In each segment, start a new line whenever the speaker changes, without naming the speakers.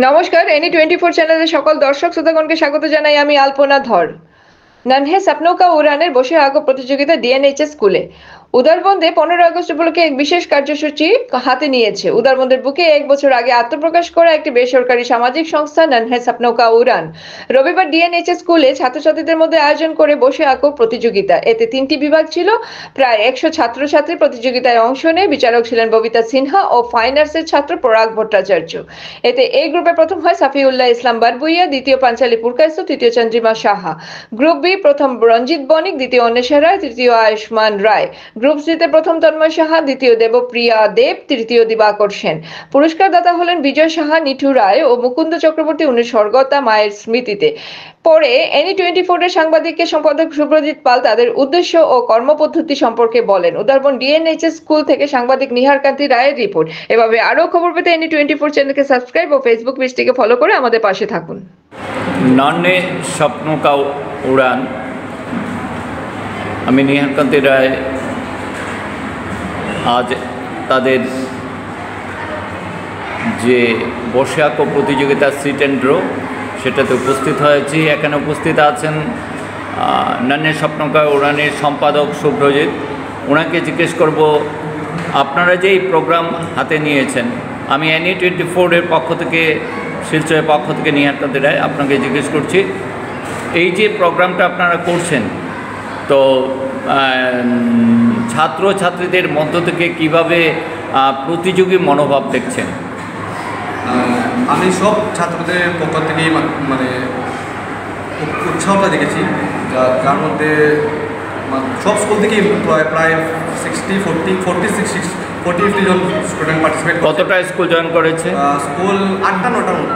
নমস্কার, এনি 24 চ্যানেলের সকল দর্শক শ্রোতাগণকে স্বাগত জানাই আমি আলপনা ধর। ননহে সপনো কা উড়ানের বসে আগো প্রতিযোগিতা ডিএনএইচএস স্কুলে উদারবন্দে 15 আগস্ট উপলক্ষে এক বিশেষ কার্যসূচি হাতে নিয়েছে। উদারবন্দের বুকে 1 বছর আগে আত্মপ্রকাশ করা একটি বেসরকারি সামাজিক সংস্থা ননহে সপনো কা উড়ান রবিবার ডিএনএইচএস স্কুলে ছাত্রছাত্রীদের মধ্যে আয়োজন করে বসে আঁকো প্রতিযোগিতা। এতে 3টি বিভাগ ছিল, প্রায় 100 ছাত্রছাত্রী প্রতিযোগিতায় অংশ নেয়। বিচারক ছিলেন ববিতা সিনহা ও ফাইন আর্টসের ছাত্র পরাগ ভট্টাচার্য। এতে এই গ্রুপে প্রথম হয় সাফিউল্লাহ ইসলাম বারবুইয়া, দ্বিতীয় পাঞ্চালী পুরকাইস্ত, তৃতীয় চন্দ্রিমা সাহা। গ্রুপ বি প্রথম রঞ্জিত বণিক, দ্বিতীয় অন্বেষা রায়, তৃতীয় আয়ুষ্মান রায়। গ্রুপ সিতে প্রথম তন্ময় সাহা, দ্বিতীয় দেবপ্রিয়া দেব, তৃতীয় দিবাকর সেন। পুরস্কার দাতা হলেন বিজয় সাহা, নিঠু রায় ও মুকুন্দ চক্রবর্তী স্বর্গতা মায়ের স্মৃতিতে। পরে এনি 24 এর সাংবাদিককে সম্পাদক শুভ্রজিৎ পাল তাদের উদ্দেশ্য ও কর্মপদ্ধতি সম্পর্কে বলেন। উদারবন ডিএনএইচএস স্কুল থেকে সাংবাদিক নিহার কান্তি রায়ের রিপোর্ট। এভাবে আরো খবর পেতে এনি 24 চ্যানেলকে সাবস্ক্রাইব ও ফেসবুক পেজটিকে ফলো করে আমাদের পাশে থাকুন।
নন্হে স্বপ্ন কা উড়ান, আমি নিহার কান্তি রায় আজ তাদের যে বসে আঁকো প্রতিযোগিতা সিট অ্যান্ড ড্র সেটাতে উপস্থিত হয়েছি। এখানে উপস্থিত আছেন নন্হে স্বপ্ন কা উড়ানের সম্পাদক শুভ্রজিৎ। ওনাকে জিজ্ঞেস করব, আপনারা যে এই প্রোগ্রাম হাতে নিয়েছেন, আমি এনি 24 এর পক্ষ থেকে, শিলচরের পক্ষ থেকে নিহার কান্তি রায় আপনাকে জিজ্ঞেস করছি, এই যে প্রোগ্রামটা আপনারা করছেন, তো ছাত্রছাত্রীদের মধ্য থেকে কিভাবে প্রতিযোগী মনোভাব দেখছেন?
আমি সব ছাত্রদের পক্ষ থেকেই মানে উৎসাহটা দেখেছি, যার মধ্যে সব স্কুল থেকেই প্রায় 40-50 জন স্টুডেন্ট পার্টিসিপেট।
কতটা স্কুল জয়েন করেছে?
স্কুল 8টা-9টার মতো,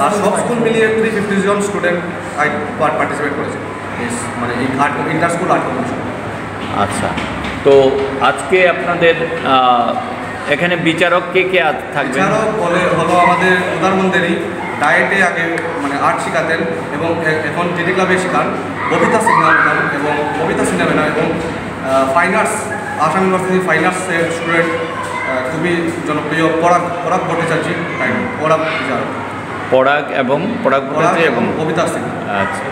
আর সব স্কুল মিলিয়ে 350 জন স্টুডেন্ট পার্টিসিপেট করেছে, মানে এই ইন্টার স্কুল আর্ট কম্পিটিশন।
আচ্ছা, তো আজকে আপনাদের এখানে বিচারক কে কে থাকবে?
বিচারক হলো আমাদের উদারবন্দেরই, ডায়েটে আগে মানে আর্ট শেখাতেন এবং এখন টিডি ক্লাবে শেখান ববিতা সিনহা ম্যাডাম এবং fine arts, Assam university fine আর্টসের স্টুডেন্ট খুবই জনপ্রিয় পরাগ ভট্টাচার্য,
পরাগ ভট্টাচার্য এবং
ববিতা সিনহা।
আচ্ছা,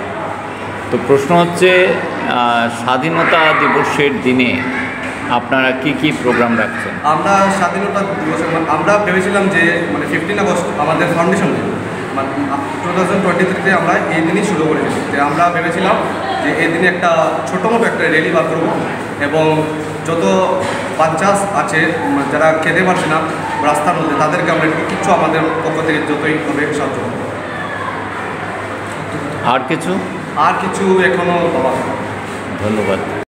তো প্রশ্ন হচ্ছে, স্বাধীনতা দিবসের দিনে আপনারা কি কি প্রোগ্রাম রাখছেন?
আমরা স্বাধীনতা দিবসে আমরা ভেবেছিলাম যে মানে 15 আগস্ট আমাদের ফাউন্ডেশন ডে, মানে 2023-তে আমরা এই দিনই শুরু করেছি। যে আমরা ভেবেছিলাম যে এই দিনে একটা ছোটো মতো একটা র্যালি বার করবো এবং যত বাচ্চা আছে যারা খেতে পারছে না রাস্তার মধ্যে, তাদেরকে আমরা কিছু আমাদের পক্ষ থেকে যতই হবে সাহায্য করব।
আর কিছু
এখনও বাবা।
ধন্যবাদ।